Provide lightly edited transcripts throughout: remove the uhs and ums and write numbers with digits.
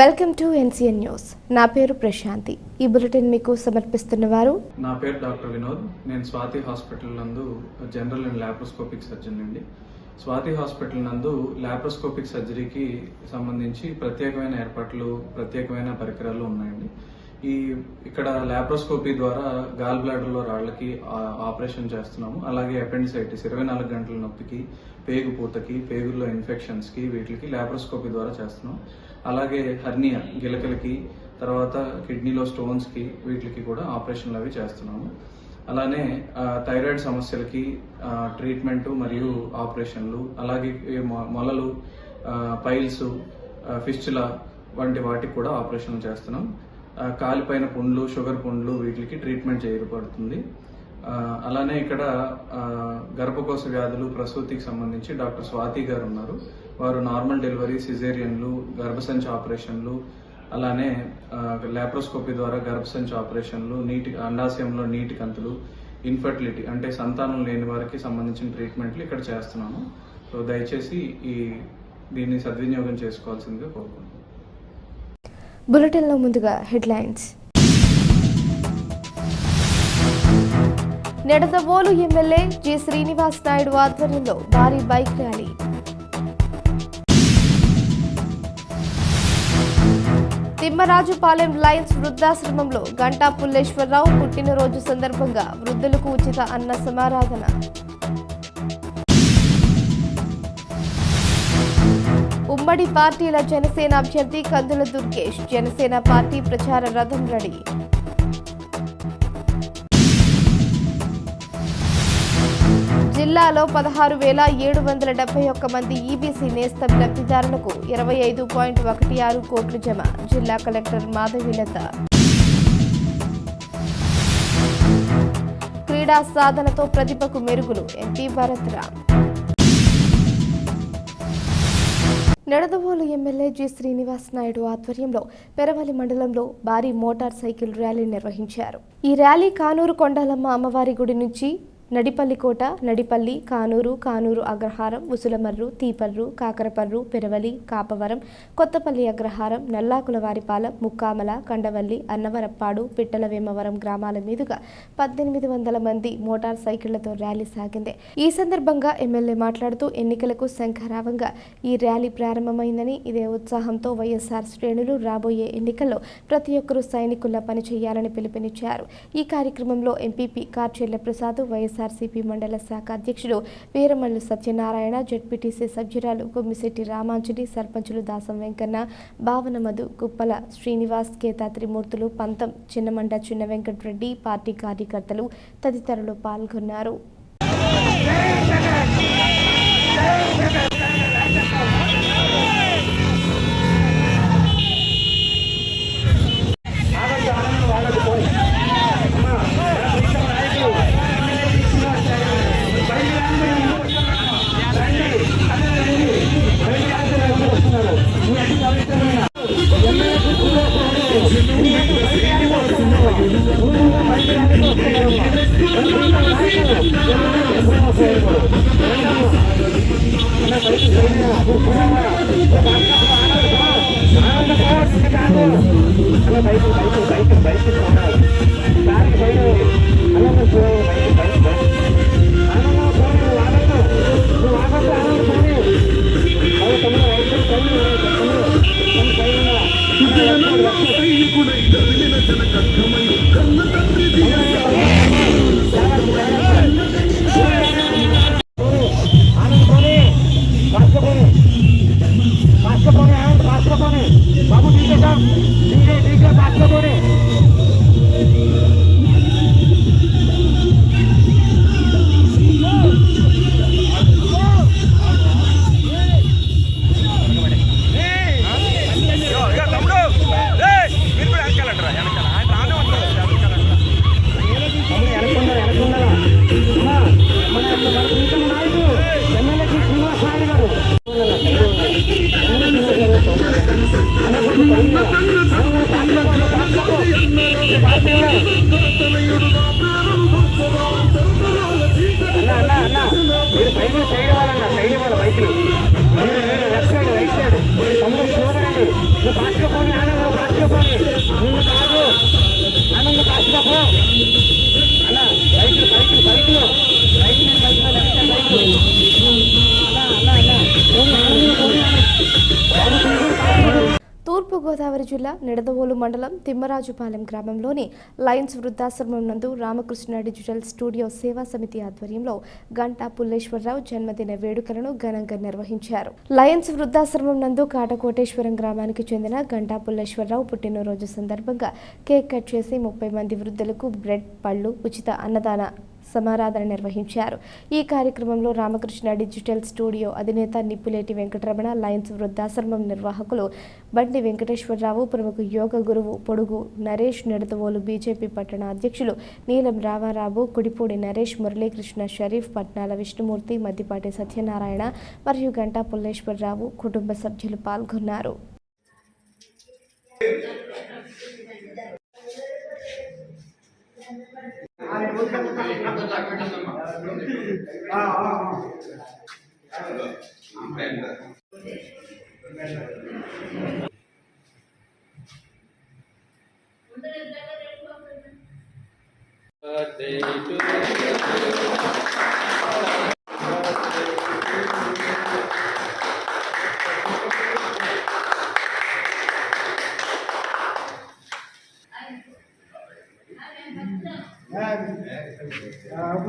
Welcome to NCN news. నా పేరు ప్రశాంతి. ఈ బులెటిన్ మీకు సమర్పిస్తున్నవారు. నా పేరు డాక్టర్ వినోద్. నేను స్వాతి హాస్పిటల్ నందు జనరల్ అండ్ లాప్రోస్కోపిక్ సర్జన్ అండి. స్వాతి హాస్పిటల్ నందు లాప్రోస్కోపిక్ సర్జరీకి సంబంధించి ప్రత్యేకమైన ఏర్పాట్లు, ప్రత్యేకమైన పరికరాలు ఉన్నాయండి. ఇక్కడ లాప్రోస్కోపీ ద్వారా గాల్ బ్లాడర్లో రాళ్లకి ఆపరేషన్ చేస్తున్నాము. అలాగే అపెండిసైటిస్ 24 గంటల నొప్పికి, పేగు పూతకి, పేగుల్లో ఇన్ఫెక్షన్స్కి వీటికి లాప్రోస్కోపీ ద్వారా చేస్తున్నాం. అలాగే హర్నియా గిలకలకి, తర్వాత కిడ్నీలో స్టోన్స్కి వీటికి కూడా ఆపరేషన్లు అవి చేస్తున్నాము. అలానే థైరాయిడ్ సమస్యలకి ట్రీట్మెంటు మరియు ఆపరేషన్లు, అలాగే మొలలు, పైల్స్, ఫిస్టులా వంటి వాటికి కూడా ఆపరేషన్లు చేస్తున్నాం. కాలిపైన పుండ్లు, షుగర్ పుండ్లు వీటికి ట్రీట్మెంట్ చేయబడుతుంది. అలానే ఇక్కడ గర్భకోశ వ్యాధులు, ప్రసూతికి సంబంధించి డాక్టర్ స్వాతి గారు ఉన్నారు. వారు నార్మల్ డెలివరీ, సిజేరియన్లు, గర్భసంచి ఆపరేషన్లు, అలానే లాప్రోస్కోపీ ద్వారా గర్భసంచి ఆపరేషన్లు, అండాశయంలో నీటి కంతులు, ఇన్ఫర్టిలిటీ అంటే సంతానం లేని వారికి సంబంధించిన ట్రీట్మెంట్లు ఇక్కడ చేస్తున్నాము. సో దయచేసి దీన్ని సద్వినియోగం చేసుకోవాల్సిందిగా కోరుకుంటున్నాను. బులెటిన్లో ముందుగా headlines. Nidadavolu MLA G Srinivas Naidu ఆధ్వర్యంలో భారీ బైక్ ర్యాలీ. తిమ్మరాజుపాలెం లయన్స్ వృద్ధాశ్రమంలో గంటా పుల్లేశ్వరరావు పుట్టినరోజు సందర్భంగా వృద్ధులకు ఉచిత అన్న సమారాధన. ఉమ్మడి పార్టీల జనసేన అభ్యర్థి కందుల దుర్గేష్ జనసేన పార్టీ ప్రచార రథం రెడీ. జిల్లాలో 16,771 మంది ఈబీసీ నేస్తం లబ్ధిదారులకు 25.16 కోట్లు జమ. జిల్లా కలెక్టర్ మాధవీలత. క్రీడా సాధనతో ప్రతిభకు మెరుగులు MP Bharat Ram. Nidadavolu MLA G Srinivas Naidu ఆధ్వర్యంలో పెరవలి మండలంలో భారీ మోటార్ సైకిల్ ర్యాలీ నిర్వహించారు. ఈ ర్యాలీ కానూరు కొండాలమ్మ అమ్మవారి గుడి నుంచి నడిపల్లి కోట, నడిపల్లి, కానూరు, కానూరు అగ్రహారం, ఉసులమర్రు, తీపర్రు, కాకరపర్రు, పెరవలి, కాపవరం, కొత్తపల్లి అగ్రహారం, నల్లాకులవారిపాలెం, ముక్కామల, కండవల్లి, అన్నవరప్పాడు, పిట్టల వేమవరం గ్రామాల మీదుగా 1800 మంది మోటార్ సైకిళ్లతో ర్యాలీ సాగింది. ఈ సందర్భంగా ఎమ్మెల్యే మాట్లాడుతూ ఎన్నికలకు శంఖారావంగా ఈ ర్యాలీ ప్రారంభమైందని, ఇదే ఉత్సాహంతో వైఎస్ఆర్ శ్రేణులు రాబోయే ఎన్నికల్లో ప్రతి ఒక్కరూ సైనికుల్లా పనిచేయాలని పిలుపునిచ్చారు. ఈ కార్యక్రమంలో ఎంపీపీ కార్చెల్ల ప్రసాద్, వైఎస్ఆర్సీపీ మండల శాఖ అధ్యక్షుడు వీరమల్లు సత్యనారాయణ, జెడ్పీటీసీ సభ్యురాలు కొమ్మిశెట్టి రామాంజలి, సర్పంచులు దాసం వెంకన్న, భావన మధు, గుప్పల శ్రీనివాస్, కేతా త్రిమూర్తులు, పంతం చిన్నమండ చిన్న వెంకటరెడ్డి, పార్టీ కార్యకర్తలు తదితరులు పాల్గొన్నారు. बाबू ठीक है साहब, ठीक है बात करो। బైకులు సైడ్ వాళ్ళన్నా సైడ్ వాళ్ళ బైకులు లెఫ్ట్ సైడ్ రైట్ సైడ్ తమ్ముడు స్లోగా రండి నువ్వు ఫాస్ట్గా పోనీ ఆనందం ఫాస్ట్గా పోనీ ముందు కాదు ఆనందం ఫాస్ట్గా పో అలా బైకులు బైకులు బైకులు బైకులు బైకులు లెఫ్ట్ సైడ్ బైకులు అలా అలా అలా పోనీ ఆనందం పోనీ తూర్పుగోదావరి జిల్లా నిడదవోలు మండలం తిమ్మరాజుపాలెం గ్రామంలోని లయన్స్ వృద్ధాశ్రమం నందు రామకృష్ణ డిజిటల్ స్టూడియో సేవా సమితి ఆధ్వర్యంలో గంటా పుల్లేశ్వరరావు జన్మదిన వేడుకలను ఘనంగా నిర్వహించారు. లయన్స్ వృద్ధాశ్రమం నందు కాటకోటేశ్వరం గ్రామానికి చెందిన గంటా పుల్లేశ్వరరావు పుట్టినరోజు సందర్భంగా కేక్ కట్ చేసి 30 మంది వృద్ధులకు బ్రెడ్, పళ్ళు, ఉచిత అన్నదాన సమారాధన నిర్వహించారు. ఈ కార్యక్రమంలో రామకృష్ణ డిజిటల్ స్టూడియో అధినేత నిప్పులేటి వెంకటరమణ, లయన్స్ వృద్ధాశ్రమం నిర్వాహకులు బండి వెంకటేశ్వరరావు, ప్రముఖ యోగ గురువు పొడుగు నరేష్, నిడదవోలు బీజేపీ పట్టణ అధ్యక్షులు నీలం రామారావు, కుడిపూడి నరేష్, మురళీకృష్ణ షరీఫ్, పట్నాల విష్ణుమూర్తి, మద్దిపాటి సత్యనారాయణ మరియు గంటా పుల్లేశ్వరరావు కుటుంబ సభ్యులు పాల్గొన్నారు.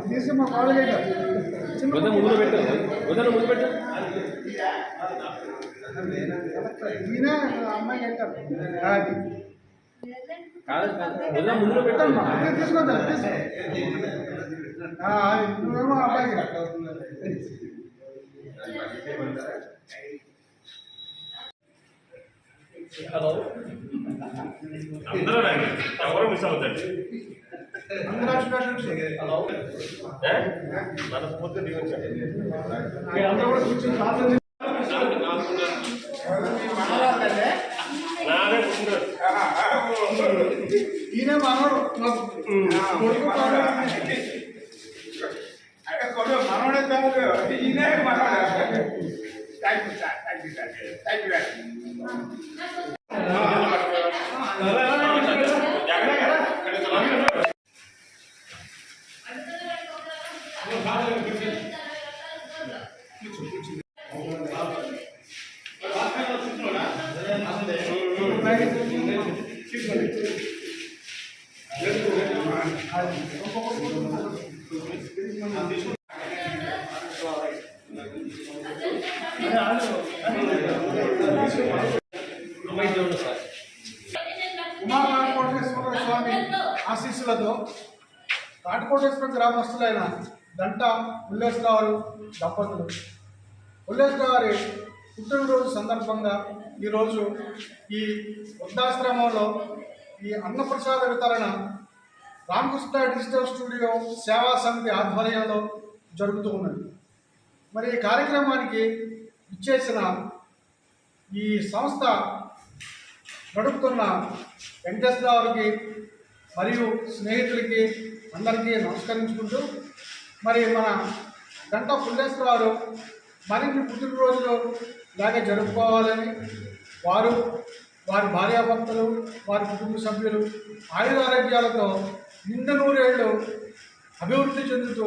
తీసి మా కాలేజ్ ముందు పెట్టు ఈయన అమ్మాయి అంటారు అది కాదు ముందు పెట్టాను తీసుకోండి నువ్వేమో అబ్బాయి హలో అందరూ రండి ఎవరు మిస్ అవుతాడు హలో మనస్ఫూర్తిగా దిగొచ్చాడు అందరూ కూడా కూర్చొని ఈయన మనోడు మనోడే కాదు ఈయనే మనోడు. Thank you sir, thank you sir, thank you very Umakoteswara Swamy ఆశీస్సులతో కాటకోటేశ్వర గ్రామస్తులైన గంటా పుల్లేశ్వరరావు దంపతులు పుల్లేశ్వరరావు గారి పుట్టినరోజు సందర్భంగా ఈరోజు ఈ వృద్ధాశ్రమంలో ఈ అన్నప్రసాద వితరణ రామకృష్ణ డిజిటల్ స్టూడియో సేవా సమితి ఆధ్వర్యంలో జరుగుతూ ఉన్నది. మరి ఈ కార్యక్రమానికి ఇచ్చేసిన ఈ సంస్థ నడుపుతున్న వెంకటేశ్వరరావుకి మరియు స్నేహితులకి అందరికీ నమస్కరించుకుంటూ మరి మన గంటా పుల్లేశ్వరరావు మరిన్ని పుట్టినరోజులు ఇలాగే జరుపుకోవాలని వారు, వారి భార్యాభర్తలు, వారి కుటుంబ సభ్యులు ఆయురారోగ్యాలతో నిండు నూరేళ్లు అభివృద్ధి చెందుతూ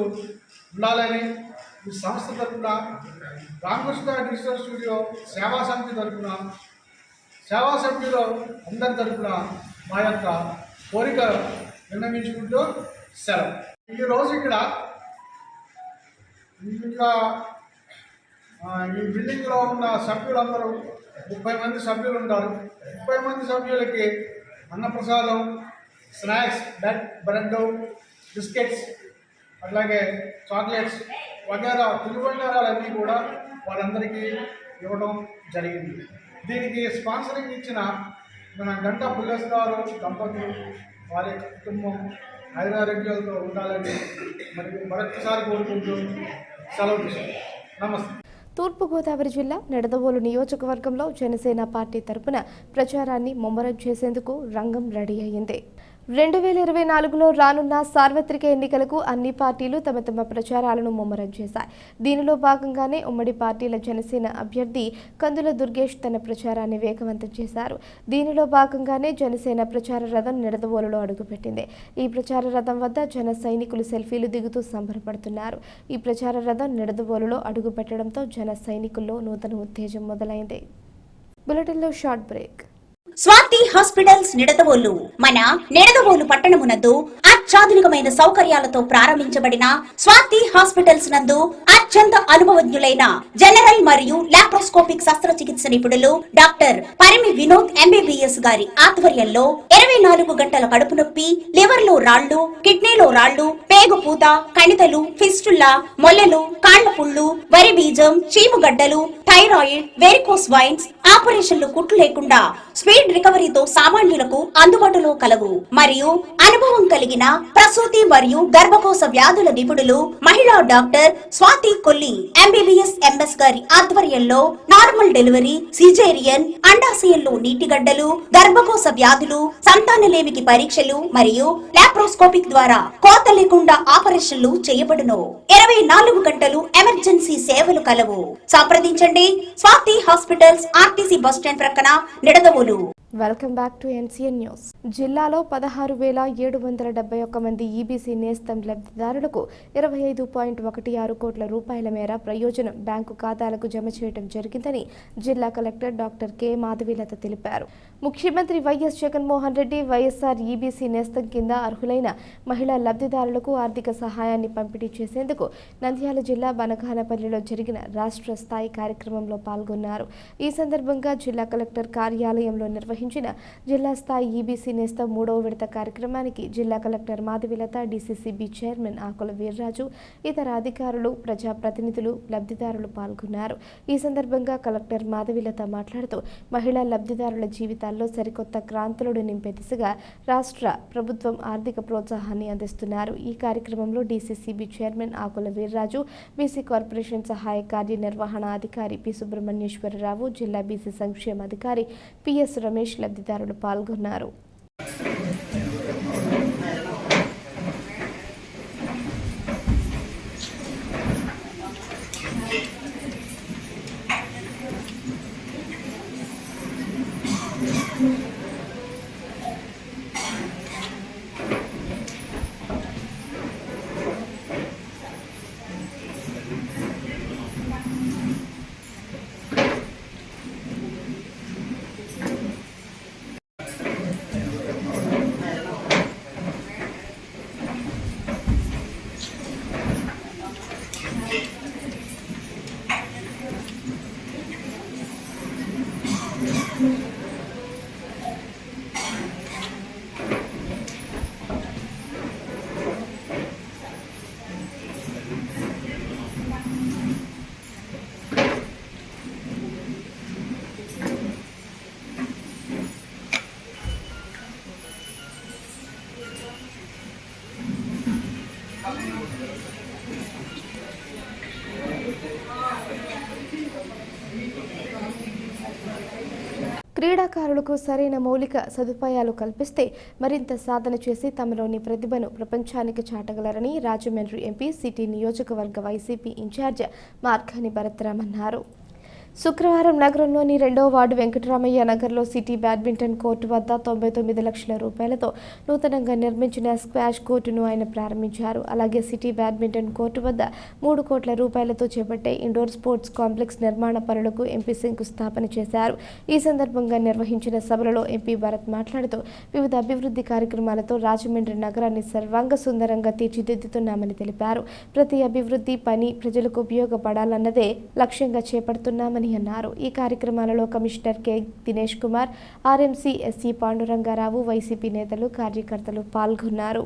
ఉండాలని ఈ సంస్థ తరఫున రామకృష్ణ డిజిటల్ స్టూడియో సేవా సమితి తరఫున సేవా సభ్యులు అందరి తరఫున మా యొక్క కోరిక విన్నవించుకుంటూ సెలవు. ఈరోజు ఇక్కడ ఇంకా ఈ బిల్డింగ్లో ఉన్న సభ్యులందరూ 30 మంది సభ్యులు ఉంటారు. 30 మంది సభ్యులకి అన్నప్రసాదం, స్నాక్స్, బ్రెడ్, బిస్కెట్స్, అట్లాగే చాక్లెట్స్ వగేరా తినుబండారాలన్నీ కూడా వాళ్ళందరికీ ఇవ్వడం జరిగింది. దీనికి స్పాన్సరింగ్ ఇచ్చిన మన గంటా పుల్లేశ్వరరావు దంపతులు, వారి కుటుంబం ఆయురారోగ్యాలతో ఉండాలని మరొకసారి కోరుకుంటూ సెలవు తీసుకుంటాం. నమస్తే. తూర్పుగోదావరి జిల్లా నిడదవోలు నియోజకవర్గంలో జనసేన పార్టీ తరపున ప్రచారాన్ని ముమ్మరం చేసేందుకు రంగం రెడీ అయింది. 2024లో రానున్న సార్వత్రిక ఎన్నికలకు అన్ని పార్టీలు తమ తమ ప్రచారాలను ముమ్మరం చేశాయి. దీనిలో భాగంగానే ఉమ్మడి పార్టీల జనసేన అభ్యర్థి కందుల దుర్గేష్ తన ప్రచారాన్ని వేగవంతం చేశారు. దీనిలో భాగంగానే జనసేన ప్రచార రథం నిడదవోలులో అడుగుపెట్టింది. ఈ ప్రచార రథం వద్ద జన సైనికులు సెల్ఫీలు దిగుతూ సంబరపడుతున్నారు. ఈ ప్రచార రథం నిడదవోలులో అడుగుపెట్టడంతో జన సైనికుల్లో నూతన ఉత్తేజం మొదలైంది. బులెటిన్లో short break. Swathi hospitals Nidadavolu మన నిడదవోలు పట్టణమునందు అత్యాధునికమైన సౌకర్యాలతో ప్రారంభించబడిన స్వాతి హాస్పిటల్స్ నందు అత్యంత అనుభవజ్ఞులైన జనరల్ మరియు లాప్రోస్కోపిక్ శస్త్రచికిత్స నిపుణులు డాక్టర్ పరిమి వినోద్ ఎంబీబీఎస్ గారి ఆధ్వర్యంలో 24 గంటల కడుపు నొప్పి, లివర్ లో రాళ్లు, కిడ్నీలో రాళ్లు, పేగు పూత, కణితలు, ఫిస్టుల్లా, మొల్లలు, కాళ్ల పుళ్ళు, వరి బీజం, చీముగడ్డలు, థైరాయిడ్, వెరికోస్ వైన్స్ ఆపరేషన్లు కుట్లు లేకుండా స్పీడ్ రికవరీతో సామాన్యులకు అందుబాటులో కలవు. మరియు అనుభవం కలిగిన ప్రసూతి మరియు గర్భకోశ వ్యాధుల నిపుణులు మహిళా doctor Swathi Kolli MBBS MS గారి ఆధ్వర్యంలో నార్మల్ డెలివరీ, సిజేరియన్, అండాశయంలో నీటిగడ్డలు, గర్భకోశ వ్యాధులు, సంతానలేమికి పరీక్షలు మరియు లాప్రోస్కోపిక్ ద్వారా కోత లేకుండా ఆపరేషన్లు చేయబడును. 24 గంటలు ఎమర్జెన్సీ సేవలు కలవు. సంప్రదించండి స్వాతి హాస్పిటల్స్, ఆర్టీసీ బస్టాండ్ ప్రక్కన, Nidadavolu. Welcome back to NCN news. జిల్లాలో 16,771 మంది ఈబీసీ నేస్తం లబ్ధిదారులకు 25.16 కోట్ల రూపాయల మేర ప్రయోజనం బ్యాంకు ఖాతాలకు జమ చేయడం జరిగిందని జిల్లా కలెక్టర్ డాక్టర్ కె మాధవీలత తెలిపారు. ముఖ్యమంత్రి వైఎస్ జగన్మోహన్ రెడ్డి వైఎస్ఆర్ ఈబీసీ నేస్తం కింద అర్హులైన మహిళా లబ్ధిదారులకు ఆర్థిక సహాయాన్ని పంపిణీ చేసేందుకు నంద్యాల జిల్లా బనగానపల్లిలో జరిగిన రాష్ట్ర స్థాయి కార్యక్రమంలో పాల్గొన్నారు. ఈ సందర్భంగా జిల్లా కలెక్టర్ కార్యాలయంలో నిర్వహించిన జిల్లా స్థాయి ఈబీసీ నేస్తం 3వ విడత కార్యక్రమానికి జిల్లా కలెక్టర్ మాధవీలత, డీసీసీబీ చైర్మన్ ఆకుల వీర్రాజు, ఇతర అధికారులు, ప్రజాప్రతినిధులు, లబ్ధిదారులు పాల్గొన్నారు. ఈ సందర్భంగా కలెక్టర్ మాధవీలత మాట్లాడుతూ మహిళా లబ్ధిదారుల జీవితాల్లో సరికొత్త క్రాంతులను నింపే దిశగా రాష్ట్ర ప్రభుత్వం ఆర్థిక ప్రోత్సాహాన్ని అందిస్తున్నారు. ఈ కార్యక్రమంలో డీసీసీబీ చైర్మన్ ఆకుల వీర్రాజు, బీసీ కార్పొరేషన్ సహాయ కార్యనిర్వహణ అధికారి పి సుబ్రహ్మణ్యేశ్వరరావు, జిల్లా బీసీ సంక్షేమ అధికారి పిఎస్ రమేష్ లబ్ధిదారులు పాల్గొన్నారు. క్రీడాకారులకు సరైన మౌలిక సదుపాయాలు కల్పిస్తే మరింత సాధన చేసి తమలోని ప్రతిభను ప్రపంచానికి చాటగలరని రాజమండ్రి ఎంపీ సిటీ నియోజకవర్గ వైసీపీ ఇన్ఛార్జ్ మార్గాని భరత్రామ్ అన్నారు. శుక్రవారం నగరంలోని 2వ వార్డు వెంకటరామయ్య నగర్లో సిటీ బ్యాడ్మింటన్ కోర్టు వద్ద 99 లక్షల రూపాయలతో నూతనంగా నిర్మించిన స్క్వాష్ కోర్టును ఆయన ప్రారంభించారు. అలాగే సిటీ బ్యాడ్మింటన్ కోర్టు వద్ద 3 కోట్ల రూపాయలతో చేపట్టే ఇండోర్ స్పోర్ట్స్ కాంప్లెక్స్ నిర్మాణ పనులకు ఎంపీ శంకుస్థాపన చేశారు. ఈ సందర్భంగా నిర్వహించిన సభలో ఎంపీ భరత్ మాట్లాడుతూ వివిధ అభివృద్ధి కార్యక్రమాలతో రాజమండ్రి నగరాన్ని సర్వాంగ సుందరంగా తీర్చిదిద్దుతున్నామని తెలిపారు. ప్రతి అభివృద్ధి పని ప్రజలకు ఉపయోగపడాలన్నదే లక్ష్యంగా చేపడుతున్నామని అన్నారు. ఈ కార్యక్రమాలలో commissioner K Dinesh Kumar, RMC SC Panduranga Rao, YCP నేతలు, కార్యకర్తలు పాల్గొన్నారు.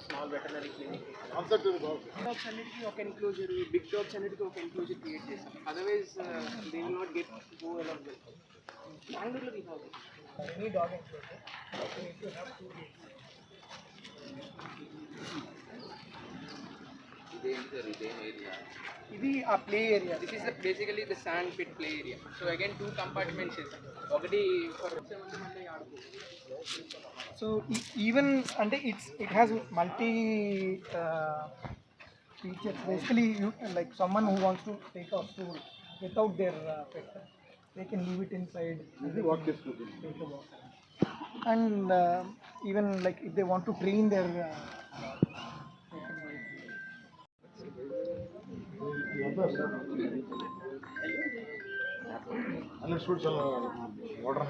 Small veterinary clinic. డాగ్స్ అన్నిటికీ ఒక ఎన్క్లోజర్, బిగ్ డాగ్స్ అన్నిటికీ ఒక ఎన్క్లోజర్ క్రియేట్ చేస్తాం. Otherwise they will not get go along with. బెంగళూరులో we have any dog enclosure. ఇది ఆ play area. This is basically the sand pit play area. So again 2 compartments ఒకటి for 7 మంది ఆడుకోవచ్చు. So even అంటే it has multi features. Basically, you like someone who wants to take a stool without their pet, they can leave it inside. Take a walk. And even like if they want to train their water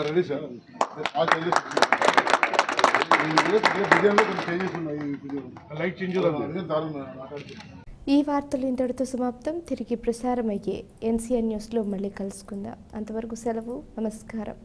ready sir. Light change ఈ వార్తలు ఇంతటితో సమాప్తం. తిరిగి ప్రసారమయ్యే NCN న్యూస్లో మళ్ళీ కలుసుకుందాం. అంతవరకు సెలవు. నమస్కారం.